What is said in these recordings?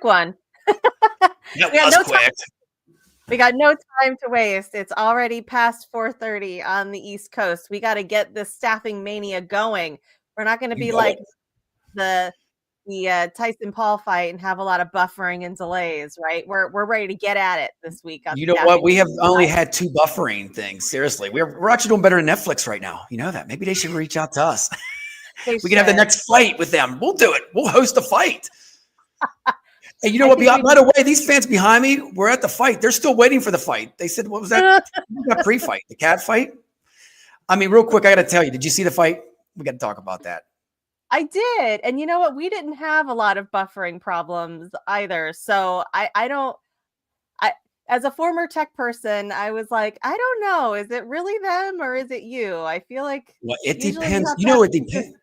one. That was quick. We got no time to waste. It's already past 4:30 on the East Coast. We got to get this staffing mania going. We're not going to be like the Tyson Paul fight and have a lot of buffering and delays, right? We're ready to get at it this week. You know what? We have only had 2 buffering things. Seriously, we're actually doing better than Netflix right now. You know that? Maybe they should reach out to us. We can have the next fight with them. We'll do it. We'll host a fight. And you know what? By the way, these fans behind me were at the fight. They're still waiting for the fight. They said, what was that? That pre-fight, the cat fight? I mean, real quick, I got to tell you, did you see the fight? We got to talk about that. I did. And you know what? We didn't have a lot of buffering problems either. So as a former tech person, I was like, I don't know. Is it really them or is it you? I feel like it depends. It depends.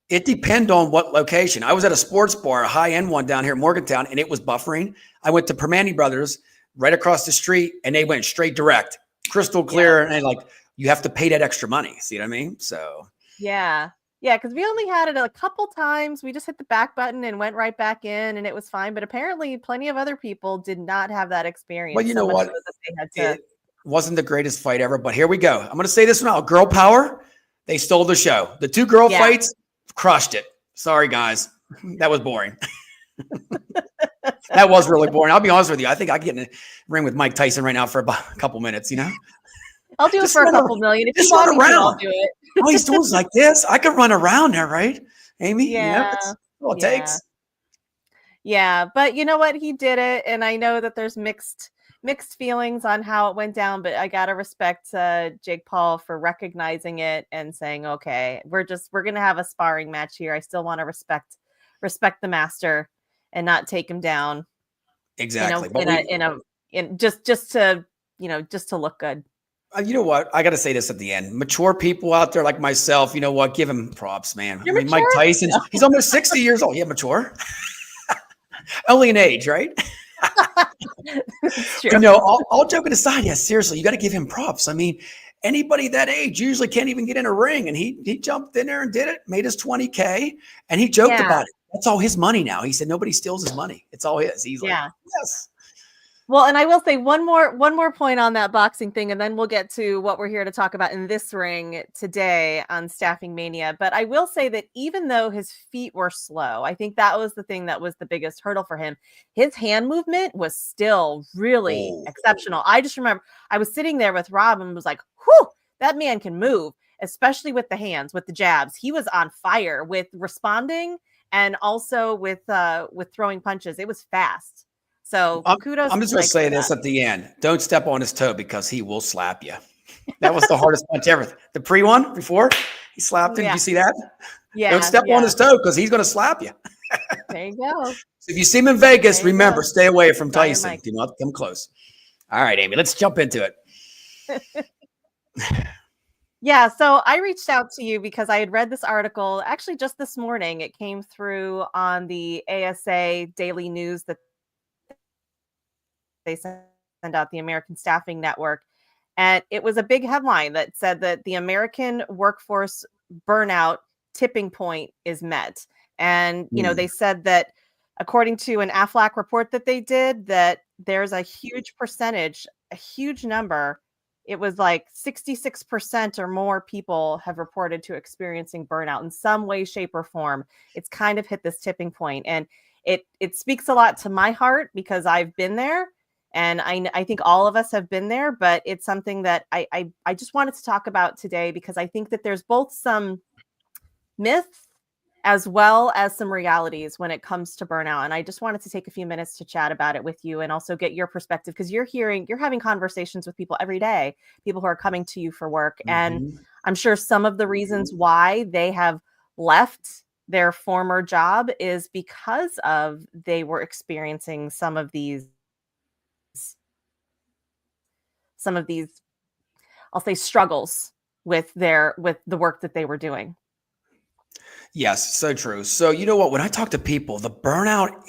It depends on what location. I was at a sports bar, a high-end one down here in Morgantown, and it was buffering. I went to Permane Brothers right across the street, and they went straight direct, crystal clear, and like you have to pay that extra money. See what I mean? So yeah, because we only had it a couple times. We just hit the back button and went right back in, and it was fine. But apparently, plenty of other people did not have that experience. Well, you know what? It wasn't the greatest fight ever, but here we go. I'm going to say this now: girl power. They stole the show. The 2 girl fights. Crushed it. Sorry, guys. That was boring. That was really boring. I'll be honest with you. I think I can get in a ring with Mike Tyson right now for about a couple minutes, you know? I'll do it for a couple million. If you want me to, I'll do it. All he's doing is like this. I could run around there, right, Amy? Yeah. That's all it takes. Yeah, but you know what? He did it. And I know that there's mixed feelings on how it went down, but I gotta respect Jake Paul for recognizing it and saying, okay, we're gonna have a sparring match here. I still want to respect the master and not take him down. Exactly. Just to look good. You know what? I got to say this at the end. Mature people out there like myself, you know what? Give him props, man. You're mature? Mike Tyson, he's almost 60 years old. Yeah, mature. Only an age, right? But no, all joking aside, seriously, you got to give him props. I mean, anybody that age usually can't even get in a ring, and he jumped in there and did it, made his $20K, and he joked about it. That's all his money now. He said nobody steals his money. It's all his. He's like, yes. Well, and I will say one more point on that boxing thing, and then we'll get to what we're here to talk about in this ring today on Staffing Mania. But I will say that even though his feet were slow, I think that was the thing that was the biggest hurdle for him. His hand movement was still really exceptional. I just remember I was sitting there with Rob and was like, whew, that man can move, especially with the hands, with the jabs. He was on fire with responding and also with throwing punches. It was fast. So kudos. I'm just going to say this at the end. Don't step on his toe because he will slap you. That was the hardest punch ever. The pre-one before he slapped him. Did you see that? Yeah. Don't step on his toe because he's going to slap you. There you go. So if you see him in Vegas, remember, stay away from Tyson. Do not come close. All right, Amy, let's jump into it. Yeah, so I reached out to you because I had read this article actually just this morning. It came through on the ASA Daily News that they send out, the American Staffing Network. And it was a big headline that said that the American workforce burnout tipping point is met. And, you know, they said that according to an AFLAC report that they did, that there's a huge percentage, a huge number. It was like 66% or more people have reported to experiencing burnout in some way, shape, or form. It's kind of hit this tipping point. And it speaks a lot to my heart because I've been there. And I think all of us have been there, but it's something that I just wanted to talk about today because I think that there's both some myths as well as some realities when it comes to burnout. And I just wanted to take a few minutes to chat about it with you and also get your perspective because you're having conversations with people every day, people who are coming to you for work. And I'm sure some of the reasons why they have left their former job is because of they were experiencing some of these, I'll say, struggles with the work that they were doing. Yes, so true. So you know what? When I talk to people, the burnout,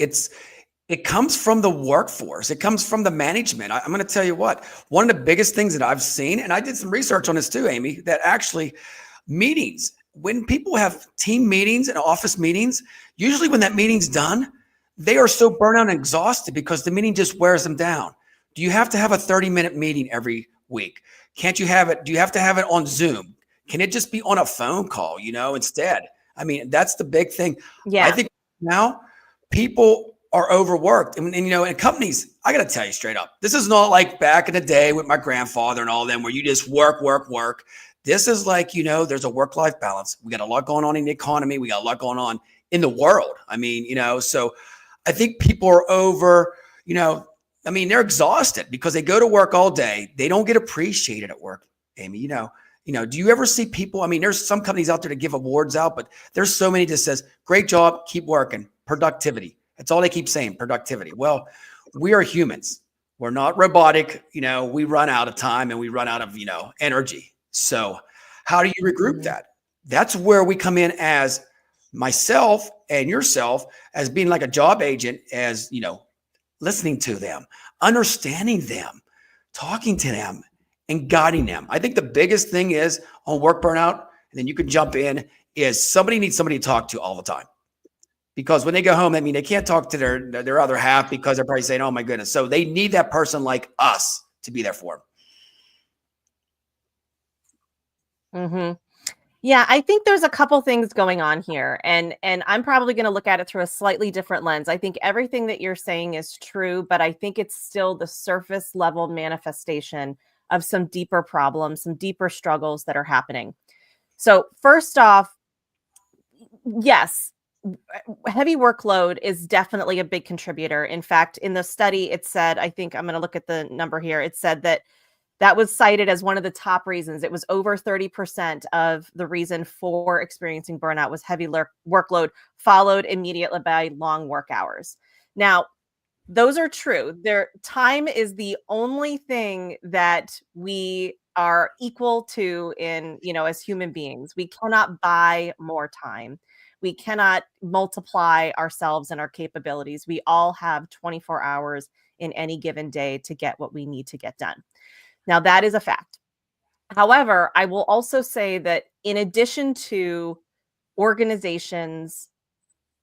it comes from the workforce. It comes from the management. I'm going to tell you what, one of the biggest things that I've seen, and I did some research on this too, Amy, that actually meetings, when people have team meetings and office meetings, usually when that meeting's done, they are so burnt out and exhausted because the meeting just wears them down. Do you have to have a 30-minute meeting every week? Can't you have it? Do you have to have it on Zoom? Can it just be on a phone call, instead? I mean, that's the big thing. I think now people are overworked. And in companies, I got to tell you straight up, this is not like back in the day with my grandfather and all them where you just work, work, work. This is like, there's a work-life balance. We got a lot going on in the economy. We got a lot going on in the world. I mean, so I think people are over, they're exhausted because they go to work all day. They don't get appreciated at work, Amy. Do you ever see people? I mean, there's some companies out there that give awards out, but there's so many that says, great job, keep working, productivity. That's all they keep saying, productivity. Well, we are humans. We're not robotic. We run out of time and we run out of, energy. So how do you regroup that? That's where we come in as myself and yourself as being like a job agent, as, listening to them, understanding them, talking to them, and guiding them. I think the biggest thing is on work burnout, and then you can jump in, is somebody needs somebody to talk to all the time. Because when they go home, they can't talk to their other half because they're probably saying, oh my goodness. So they need that person like us to be there for them. Mm-hmm. Yeah, I think there's a couple things going on here, and I'm probably going to look at it through a slightly different lens. I think everything that you're saying is true, but I think it's still the surface level manifestation of some deeper problems, some deeper struggles that are happening. So first off, yes, heavy workload is definitely a big contributor. In fact, in the study, it said, I think I'm going to look at the number here. It said that was cited as one of the top reasons. It was over 30% of the reason for experiencing burnout was heavy workload, followed immediately by long work hours. Now, those are true. Time is the only thing that we are equal to as human beings. We cannot buy more time. We cannot multiply ourselves and our capabilities. We all have 24 hours in any given day to get what we need to get done. Now, that is a fact. However, I will also say that in addition to organizations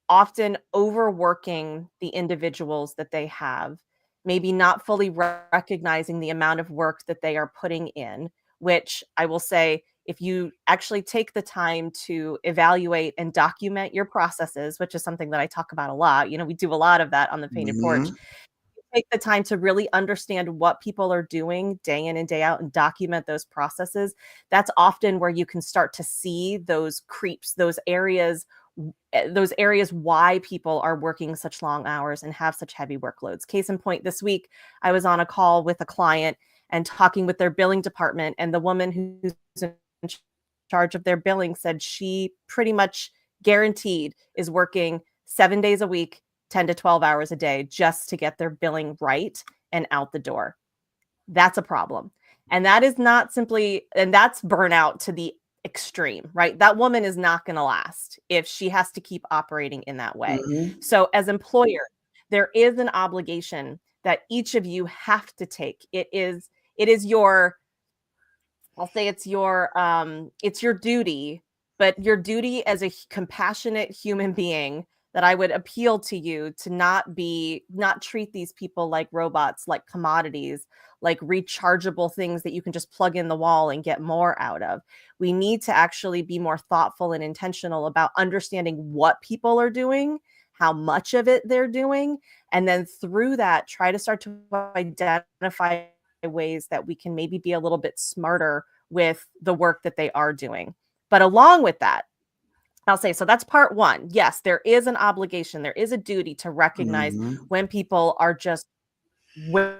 often overworking the individuals that they have, maybe not fully recognizing the amount of work that they are putting in, which I will say, if you actually take the time to evaluate and document your processes, which is something that I talk about a lot, we do a lot of that on the Painted Porch. Take the time to really understand what people are doing day in and day out and document those processes. That's often where you can start to see those creeps, those areas why people are working such long hours and have such heavy workloads. Case in point, this week, I was on a call with a client and talking with their billing department, and the woman who's in charge of their billing said she pretty much guaranteed is working 7 days a week, 10 to 12 hours a day just to get their billing right and out the door. That's a problem. And that is not simply, and that's burnout to the extreme, right? That woman is not going to last if she has to keep operating in that way. So as employer, there is an obligation that each of you have to take. It is your, I'll say it's your duty, but your duty as a compassionate human being, that I would appeal to you to not treat these people like robots, like commodities, like rechargeable things that you can just plug in the wall and get more out of. We need to actually be more thoughtful and intentional about understanding what people are doing, how much of it they're doing, and then through that, try to start to identify ways that we can maybe be a little bit smarter with the work that they are doing. But along with that, I'll say, so that's part one. Yes, there is an obligation. There is a duty to recognize when people are just wearing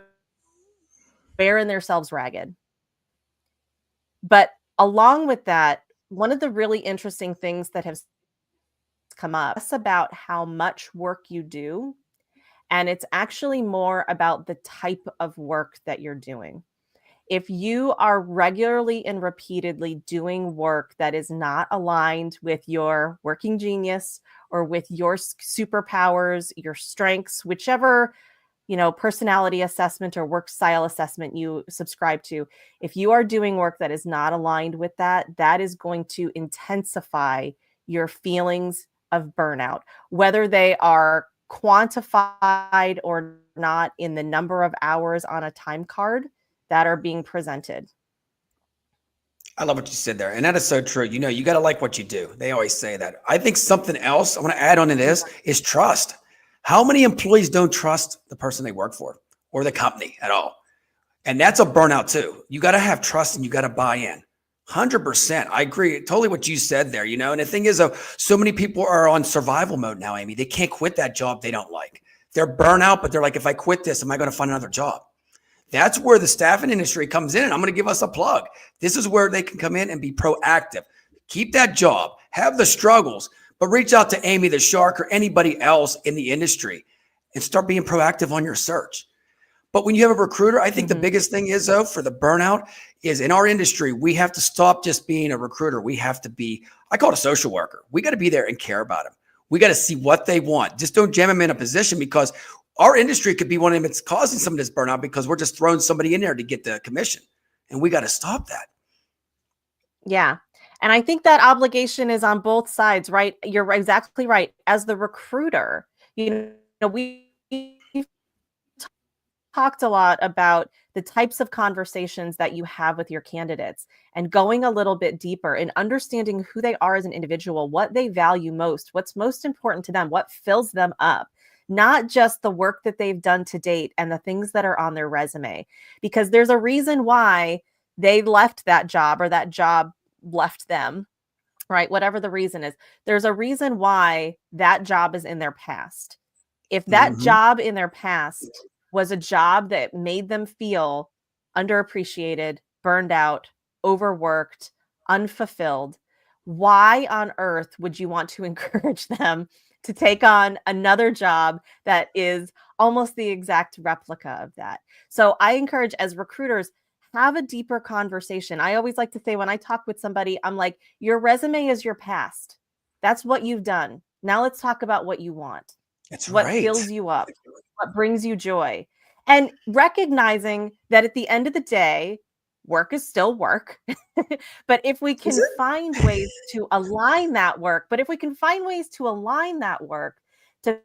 themselves ragged. But along with that, one of the really interesting things that has come up is about how much work you do. And it's actually more about the type of work that you're doing. If you are regularly and repeatedly doing work that is not aligned with your working genius or with your superpowers, your strengths, whichever, personality assessment or work style assessment you subscribe to, if you are doing work that is not aligned with that, that is going to intensify your feelings of burnout, whether they are quantified or not in the number of hours on a time card that are being presented. I love what you said there. And that is so true. You know, you got to like what you do. They always say that. I think something else I want to add on to this is trust. How many employees don't trust the person they work for or the company at all? And that's a burnout too. You got to have trust and you got to buy in. 100%. I agree totally what you said there, you know. And the thing is, so many people are on survival mode now, Amy. They can't quit that job they don't like. They're burnout, but they're like, if I quit this, am I going to find another job? That's where the staffing industry comes in. And I'm going to give us a plug. This is where they can come in and be proactive. Keep that job, have the struggles, but reach out to Amy the Shark or anybody else in the industry and start being proactive on your search. But when you have a recruiter, I think the biggest thing is, though, for the burnout is in our industry, we have to stop just being a recruiter. We have to be, I call it a social worker. We got to be there and care about them. We got to see what they want. Just don't jam them in a position, because our industry could be one of them that's causing some of this burnout because we're just throwing somebody in there to get the commission. And we got to stop that. Yeah. And I think that obligation is on both sides, right? You're exactly right. As the recruiter, you know, we talked a lot about the types of conversations that you have with your candidates and going a little bit deeper and understanding who they are as an individual, what they value most, what's most important to them, what fills them up, not just the work that they've done to date and the things that are on their resume, because there's a reason why they left that job or that job left them, right? Whatever the reason is, there's a reason why that job is in their past. If that job in their past was a job that made them feel underappreciated, burned out, overworked, unfulfilled, why on earth would you want to encourage them to take on another job that is almost the exact replica of that? So I encourage, as recruiters, have a deeper conversation. I always like to say, when I talk with somebody, I'm like, your resume is your past. That's what you've done. Now let's talk about what you want. That's what right. fills you up, what brings you joy. And recognizing that at the end of the day, work is still work. But if we can find ways to align that work, to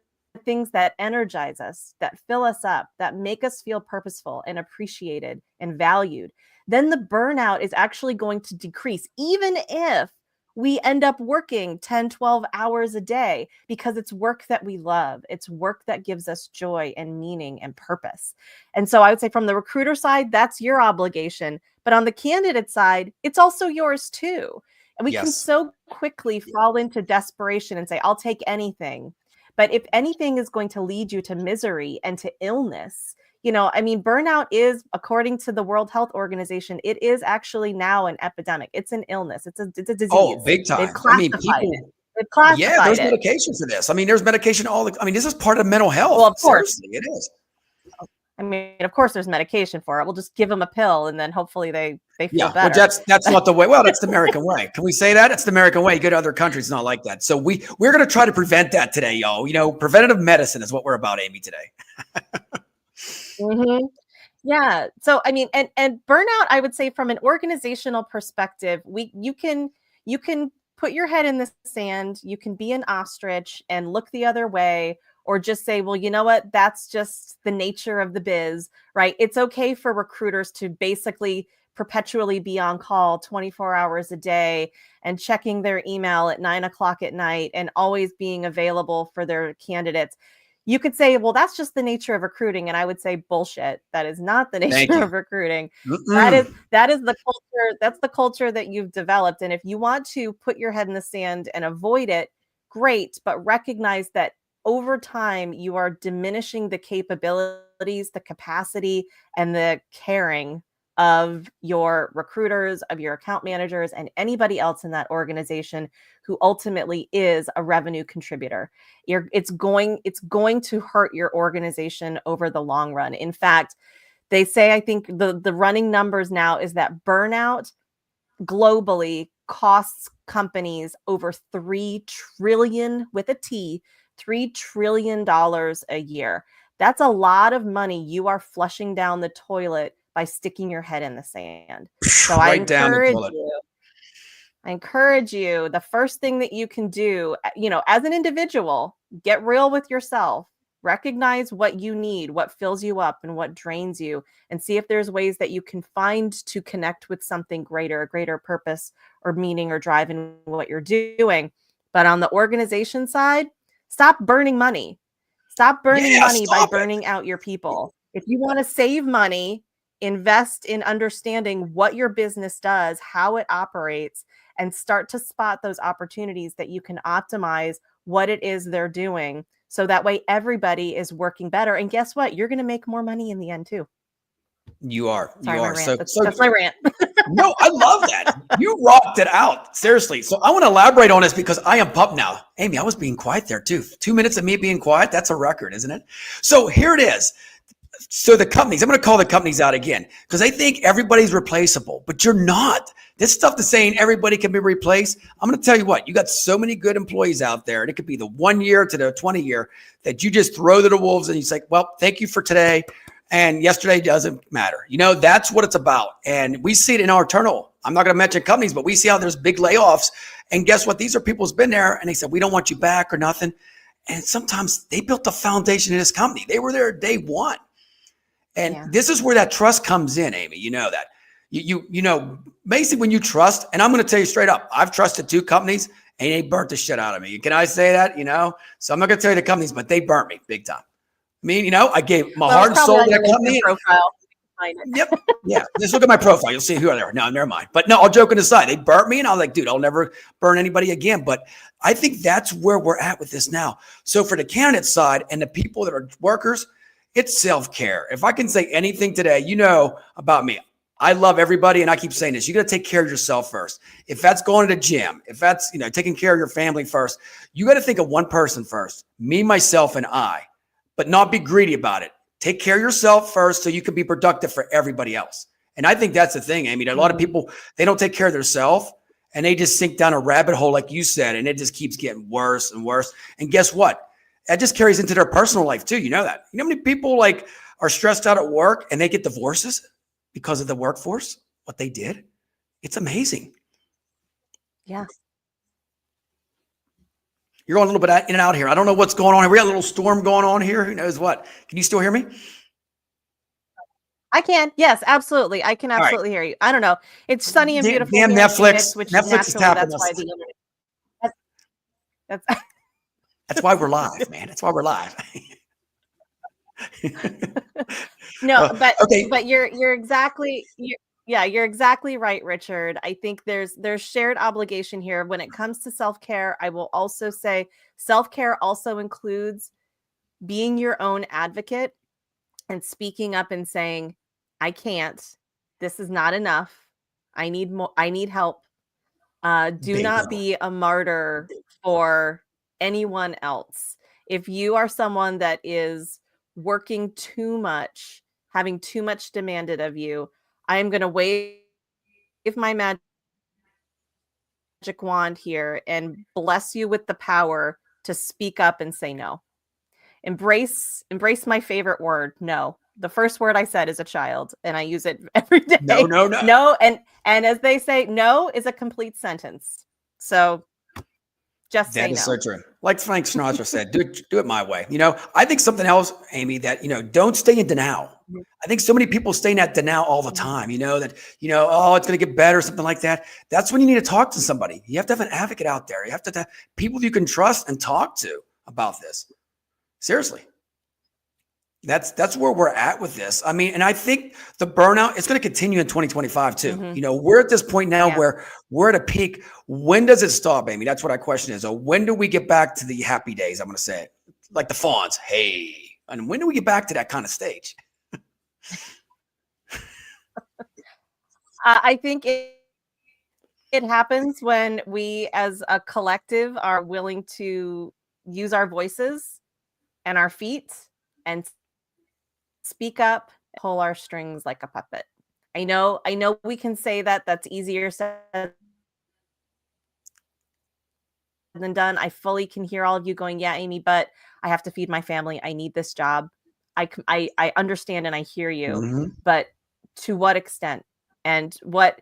things that energize us, that fill us up, that make us feel purposeful and appreciated and valued, then the burnout is actually going to decrease, even if we end up working 10, 12 hours a day, because it's work that we love. It's work that gives us joy and meaning and purpose. And so I would say, from the recruiter side, that's your obligation. But on the candidate side, it's also yours too. And we can so quickly fall into desperation and say, I'll take anything. But if anything is going to lead you to misery and to illness, you know, I mean, burnout is, according to the World Health Organization, it is actually now an epidemic. It's an illness. It's a disease. Oh, big time. They've classified it. They've classified yeah, there's medication for this. I mean, there's medication. This is part of mental health. Well, of course. Seriously, it is. I mean, of course, there's medication for it. We'll just give them a pill, and then hopefully they feel better. Well, that's not the way. Well, that's the American way. Can we say that? It's the American way. You go to other countries, not like that. So we're going to try to prevent that today, y'all. You know, preventative medicine is what we're about, Amy, today. Yeah. So, I mean, and burnout, I would say, from an organizational perspective, you can put your head in the sand. You can be an ostrich and look the other way, or just say, well, you know what? That's just the nature of the biz, right? It's okay for recruiters to basically perpetually be on call 24 hours a day and checking their email at 9:00 at night and always being available for their candidates. You could say, well, that's just the nature of recruiting. And I would say, bullshit. That is not the nature of recruiting. That is the culture. That's the culture that you've developed. And if you want to put your head in the sand and avoid it, great. But recognize that over time, you are diminishing the capabilities, the capacity, and the caring of your recruiters, of your account managers, and anybody else in that organization who ultimately is a revenue contributor. It's going to hurt your organization over the long run. In fact, they say, I think the running numbers now is that burnout globally costs companies over $3 trillion with a T, $3 trillion a year. That's a lot of money you are flushing down the toilet by sticking your head in the sand. So I encourage you. I encourage you, the first thing that you can do, as an individual, get real with yourself. Recognize what you need, what fills you up and what drains you, and see if there's ways that you can find to connect with something greater, a greater purpose or meaning or drive in what you're doing. But on the organization side, stop burning money. Stop burning money by burning out your people. If you want to save money, invest in understanding what your business does, how it operates, and start to spot those opportunities that you can optimize what it is they're doing. So that way everybody is working better. And guess what? You're going to make more money in the end too. You are. Sorry, you my are. Rant. That's my rant. No, I love that. You rocked it out. Seriously. So I want to elaborate on this because I am pumped now. Amy, I was being quiet there too. 2 minutes of me being quiet. That's a record, isn't it? So here it is. So the companies, I'm going to call the companies out again because they think everybody's replaceable, but you're not. This stuff is saying everybody can be replaced. I'm going to tell you what, you got so many good employees out there, and it could be the 1 year to the 20 year that you just throw to the wolves and you say, well, thank you for today. And yesterday doesn't matter. That's what it's about. And we see it in our turnover. I'm not going to mention companies, but we see how there's big layoffs. And guess what? These are people who's been there and they said, we don't want you back or nothing. And sometimes they built the foundation in this company. They were there day one. And this is where that trust comes in, Amy. You know that. Basically when you trust, and I'm going to tell you straight up, I've trusted 2 companies and they burnt the shit out of me. Can I say that? So I'm not going to tell you the companies, but they burnt me big time. I mean, I gave my heart and soul to that company. Profile. Yep. Yeah. Just look at my profile. You'll see who they are. No, never mind. But no, all joking aside, they burnt me and I was like, dude, I'll never burn anybody again. But I think that's where we're at with this now. So for the candidate side and the people that are workers, it's self-care. If I can say anything today, about me. I love everybody. And I keep saying this, you got to take care of yourself first. If that's going to the gym, if that's, taking care of your family first, you got to think of one person first, me, myself, and I, but not be greedy about it. Take care of yourself first so you can be productive for everybody else. And I think that's the thing, Amy. A lot of people, they don't take care of themselves and they just sink down a rabbit hole, like you said, and it just keeps getting worse and worse. And guess what? That just carries into their personal life too. You know that. You know how many people are stressed out at work and they get divorces because of the workforce, what they did? It's amazing. Yeah. You're going a little bit in and out here. I don't know what's going on here. We got a little storm going on here. Who knows what? Can you still hear me? I can. Yes, absolutely. I can absolutely hear you. I don't know. It's sunny and beautiful. Damn here Netflix. Phoenix, which Netflix is tapping that's us. why the internet. That's why we're live, man. That's why we're live. No, but you're exactly you're exactly right, Richard. I think there's shared obligation here when it comes to self-care. I will also say self-care also includes being your own advocate and speaking up and saying, I can't, this is not enough. I need more, I need help. Do not be a martyr for anyone else. If you are someone that is working too much, having too much demanded of you, I am going to wave my magic wand here and bless you with the power to speak up and say no. Embrace my favorite word, no. The first word I said is a child, and I use it every day. No, and as they say, no is a complete sentence. So just say no. That is so true. Like Frank Sinatra said, do it my way. I think something else, Amy, that, don't stay in denial. I think so many people stay in that denial all the time, that, oh, it's going to get better, something like that. That's when you need to talk to somebody. You have to have an advocate out there. You have to have people you can trust and talk to about this. Seriously. That's where we're at with this. I mean, and I think the burnout is going to continue in 2025 too. Mm-hmm. We're at this point now where we're at a peak. When does it stop, Amy? That's what our question is. So when do we get back to the happy days? I'm going to say it like the Fawns. Hey, and when do we get back to that kind of stage? I think it happens when we as a collective are willing to use our voices and our feet and speak up, pull our strings like a puppet. I know we can say that's easier said than done. I fully can hear all of you going, yeah, Amy, but I have to feed my family. I need this job. I understand and I hear you, but to what extent? And what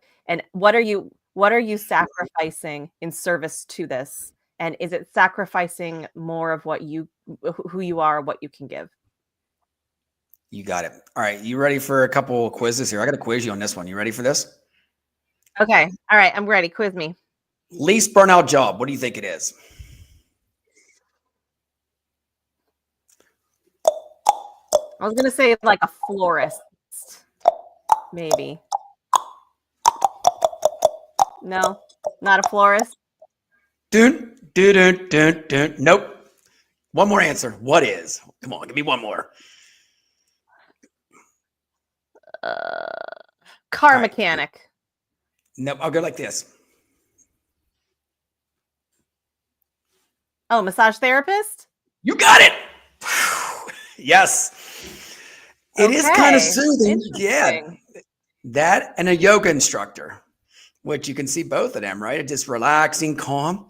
are you What are you sacrificing in service to this? And is it sacrificing more of what who you are, what you can give? You got it. All right. You ready for a couple of quizzes here? I got to quiz you on this one. You ready for this? Okay. All right. I'm ready. Quiz me. Least burnout job. What do you think it is? I was going to say like a florist, maybe. No, not a florist. Dun, dun, dun, dun, dun. Nope. One more answer. What is? Come on, give me one more. Car mechanic. Nope. I'll go like this. Oh, massage therapist? You got it. Yes. It is kind of soothing. Yeah. That and a yoga instructor, which you can see both of them, right? Just relaxing, calm.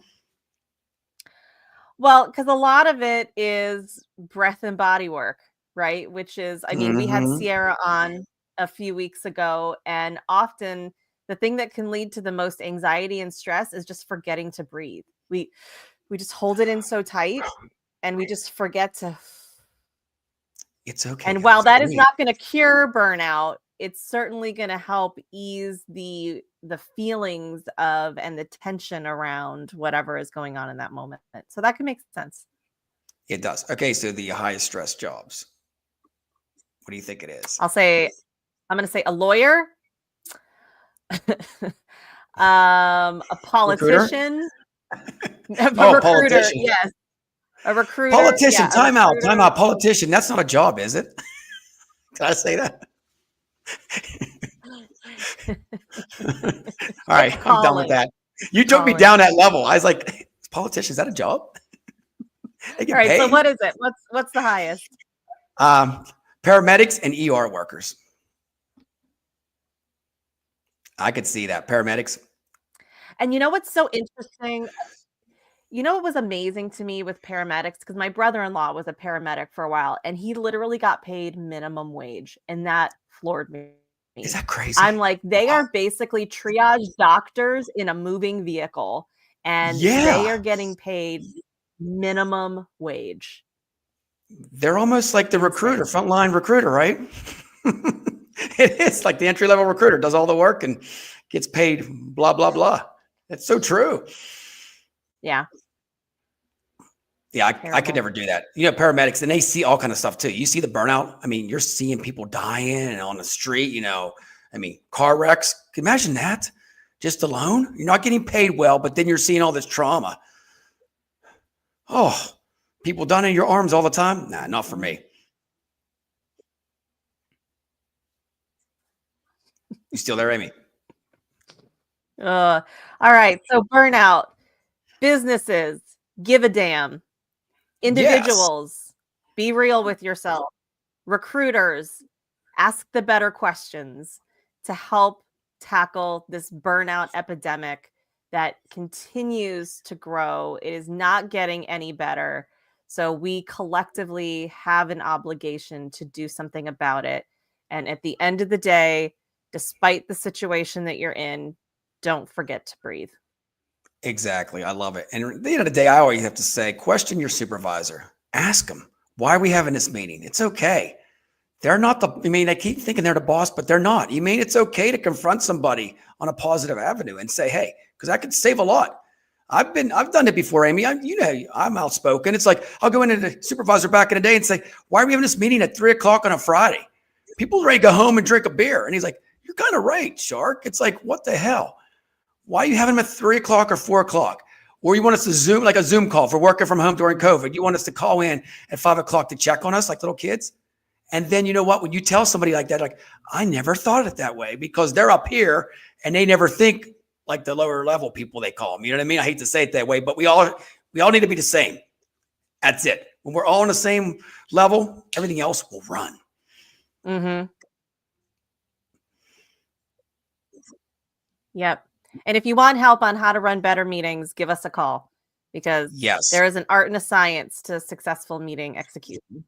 Well, because a lot of it is breath and body work, right? Which is, I mean, we had Sierra on a few weeks ago, and often the thing that can lead to the most anxiety and stress is just forgetting to breathe. We just hold it in so tight, and we just forget to. It's okay. And while that is not going to cure burnout, it's certainly going to help ease the feelings of and the tension around whatever is going on in that moment. So that can make sense. It does. Okay, so the highest stress jobs. What do you think it is? I'm going to say a lawyer, a politician, recruiter? Politician. Yes, a recruiter. Politician. Yeah, time out. Politician. That's not a job, is it? Can I say that? All right, I'm done with that. You took me down that level. I was like, politician, is that a job? All right, paid? So what is it? What's the highest? Paramedics and ER workers. I could see that. Paramedics. And you know what's so interesting? You know what was amazing to me with paramedics? Because my brother-in-law was a paramedic for a while, and he literally got paid minimum wage, and that floored me. Is that crazy? I'm like, they are basically triage doctors in a moving vehicle, and they are getting paid minimum wage. They're almost like the recruiter, frontline recruiter, right? It is like the entry-level recruiter does all the work and gets paid blah, blah, blah. That's so true. Yeah. Yeah, I could never do that. You know, paramedics, and they see all kind of stuff too. You see the burnout. I mean, you're seeing people dying and on the street, you know, I mean, car wrecks. Imagine that just alone. You're not getting paid well, but then you're seeing all this trauma. Oh, people dying in your arms all the time? Nah, not for me. You still there, Amy? All right. So burnout, businesses, give a damn. Individuals, be real with yourself. Recruiters, ask the better questions to help tackle this burnout epidemic that continues to grow. It is not getting any better. So we collectively have an obligation to do something about it. And at the end of the day, despite the situation that you're in, don't forget to breathe. Exactly. I love it. And at the end of the day, I always have to say, question your supervisor. Ask them, why are we having this meeting? It's okay. They're not they keep thinking they're the boss, but they're not. You mean it's okay to confront somebody on a positive avenue and say, hey, because that could save a lot. I've done it before, Amy. I'm outspoken. It's like, I'll go into the supervisor back in the day and say, why are we having this meeting at 3:00 on a Friday? People are ready to go home and drink a beer. And he's like, you're kind of right, Shark. It's like, what the hell? Why are you having them at 3:00 or 4:00? Or you want us to Zoom, like a Zoom call for working from home during COVID. You want us to call in at 5:00 to check on us like little kids? And then you know what? When you tell somebody like that, like, I never thought of it that way, because they're up here and they never think like the lower level people, they call them. You know what I mean? I hate to say it that way, but we all need to be the same. That's it. When we're all on the same level, everything else will run. Mm-hmm. Yep. And if you want help on how to run better meetings, give us a call, because there is an art and a science to successful meeting execution.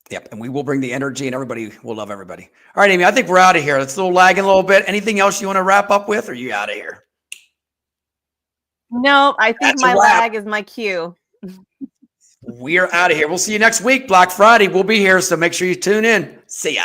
Yep. And we will bring the energy, and everybody will love everybody. All right, Amy, I think we're out of here. It's a little lagging a little bit. Anything else you want to wrap up with, or are you out of here? No, I think That's a my wrap. lag is my cue. We're out of here. We'll see you next week, Black Friday. We'll be here, so make sure you tune in. See ya.